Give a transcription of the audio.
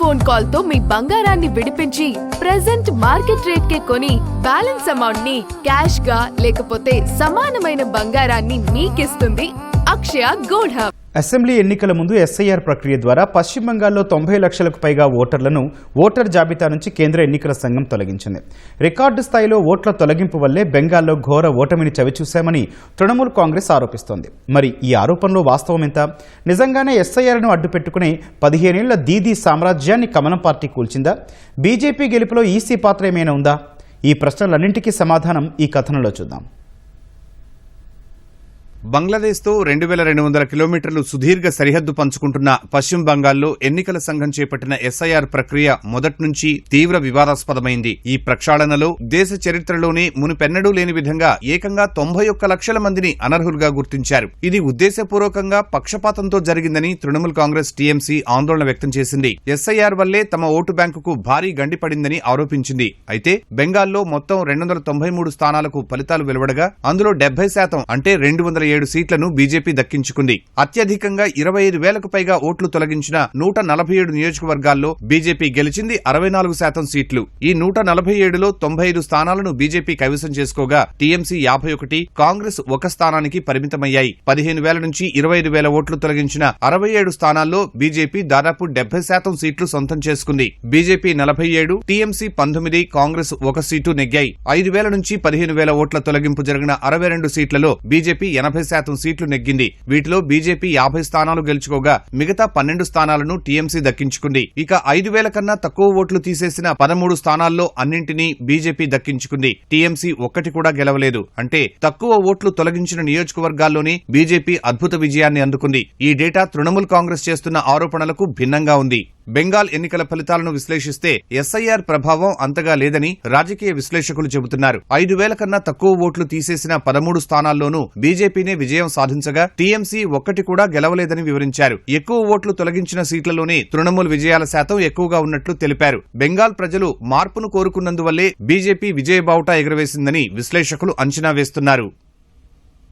Phone call తో మీ బంగారాన్ని విడిపించి ప్రెజెంట్ మార్కెట్ రేట్ కే కొని బ్యాలెన్స్ అమౌంట్ ని క్యాష్ గా లేకపోతే సమానమైన బంగారాన్ని మీకిస్తుంది అక్షయ గోల్డ్ హబ్. అసెంబ్లీ ఎన్నికల ముందు ఎస్ఐఆర్ ప్రక్రియ ద్వారా పశ్చిమ బంగాల్లో 90 లక్షలకు పైగా ఓటర్లను ఓటర్ జాబితా నుంచి కేంద్ర ఎన్నికల సంఘం తొలగించింది. రికార్డు స్థాయిలో ఓట్ల తొలగింపు వల్లే బెంగాల్లో ఘోర ఓటమిని చవిచూశామని తృణమూల్ కాంగ్రెస్ ఆరోపిస్తోంది. మరి ఈ ఆరోపణలో వాస్తవం ఎంత? నిజంగానే ఎస్ఐఆర్ను అడ్డుపెట్టుకునే 15 ఏళ్ల దీదీ సామ్రాజ్యాన్ని కమలం పార్టీ కూల్చిందా? బీజేపీ గెలుపులో ఈసీ పాత్ర ఏమైనా ఉందా? ఈ ప్రశ్నలన్నింటికీ సమాధానం ఈ కథనంలో చూద్దాం. బంగ్లాదేశ్తో 2200 కిలోమీటర్లు సుదీర్ఘ సరిహద్దు పంచుకుంటున్న పశ్చిమ బంగాల్లో ఎన్నికల సంఘం చేపట్టిన ఎస్ఐఆర్ ప్రక్రియ మొదటి నుంచి తీవ్ర వివాదాస్పదమైంది. ఈ ప్రక్షాళనలో దేశ చరిత్రలోనే మునుపెన్నడూ లేని విధంగా ఏకంగా 91 లక్షల మందిని అనర్హులుగా గుర్తించారు. ఇది ఉద్దేశపూర్వకంగా పక్షపాతంతో జరిగిందని తృణమూల్ కాంగ్రెస్ టీఎంసీ ఆందోళన వ్యక్తం చేసింది. ఎస్ఐఆర్ వల్లే తమ ఓటు బ్యాంకుకు భారీ గండిపడిందని ఆరోపించింది. అయితే బెంగాల్లో మొత్తం 293 స్థానాలకు ఫలితాలు వెలువడగా అందులో 70% అంటే 207 సీట్లను బీజేపీ దక్కించుకుంది. అత్యధికంగా 25,000కు పైగా ఓట్లు తొలగించిన 147 నియోజకవర్గాల్లో బీజేపీ గెలిచింది 64% సీట్లు. ఈ 147లో 95 స్థానాలను బీజేపీ కైవసం చేసుకోగా టీఎంసీ 51, కాంగ్రెస్ 1 స్థానానికి పరిమితమయ్యాయి. 15,000 నుంచి 25,000 ఓట్లు తొలగించిన 67 స్థానాల్లో బీజేపీ దాదాపు 70% సీట్లు సొంతం చేసుకుంది. బీజేపీ 47, టీఎంసీ 19, కాంగ్రెస్ 1 సీటు నెగ్గాయి. 5,000 నుంచి 15,000 ఓట్ల తొలగింపు జరిగిన 62 సీట్లలో బీజేపీ 80% సీట్లు నెగ్గింది. వీటిలో బీజేపీ 50 స్థానాలు గెలుచుకోగా మిగతా 12 స్థానాలను టీఎంసీ దక్కించుకుంది. ఇక 5,000 కన్నా తక్కువ ఓట్లు తీసేసిన 13 స్థానాల్లో అన్నింటినీ బీజేపీ దక్కించుకుంది. టీఎంసీ 1 కూడా గెలవలేదు. అంటే తక్కువ ఓట్లు తొలగించిన నియోజకవర్గాల్లోనే బీజేపీ అద్భుత విజయాన్ని అందుకుంది. ఈ డేటా తృణమూల్ కాంగ్రెస్ చేస్తున్న ఆరోపణలకు భిన్నంగా ఉంది. బెంగాల్ ఎన్నికల ఫలితాలను విశ్లేషిస్తే ఎస్ఐఆర్ ప్రభావం అంతగా లేదని రాజకీయ విశ్లేషకులు చెబుతున్నారు. 5,000 కన్నా తక్కువ ఓట్లు తీసేసిన 13 స్థానాల్లోనూ బీజేపీనే విజయం సాధించగా టీఎంసీ 1 కూడా గెలవలేదని వివరించారు. ఎక్కువ ఓట్లు తొలగించిన సీట్లలోనే తృణమూల్ విజయాల శాతం ఎక్కువగా ఉన్నట్లు తెలిపారు. బెంగాల్ ప్రజలు మార్పును కోరుకున్నందువల్లే బీజేపీ విజయబావుటా ఎగురవేసిందని విశ్లేషకులు అంచనా వేస్తున్నారు.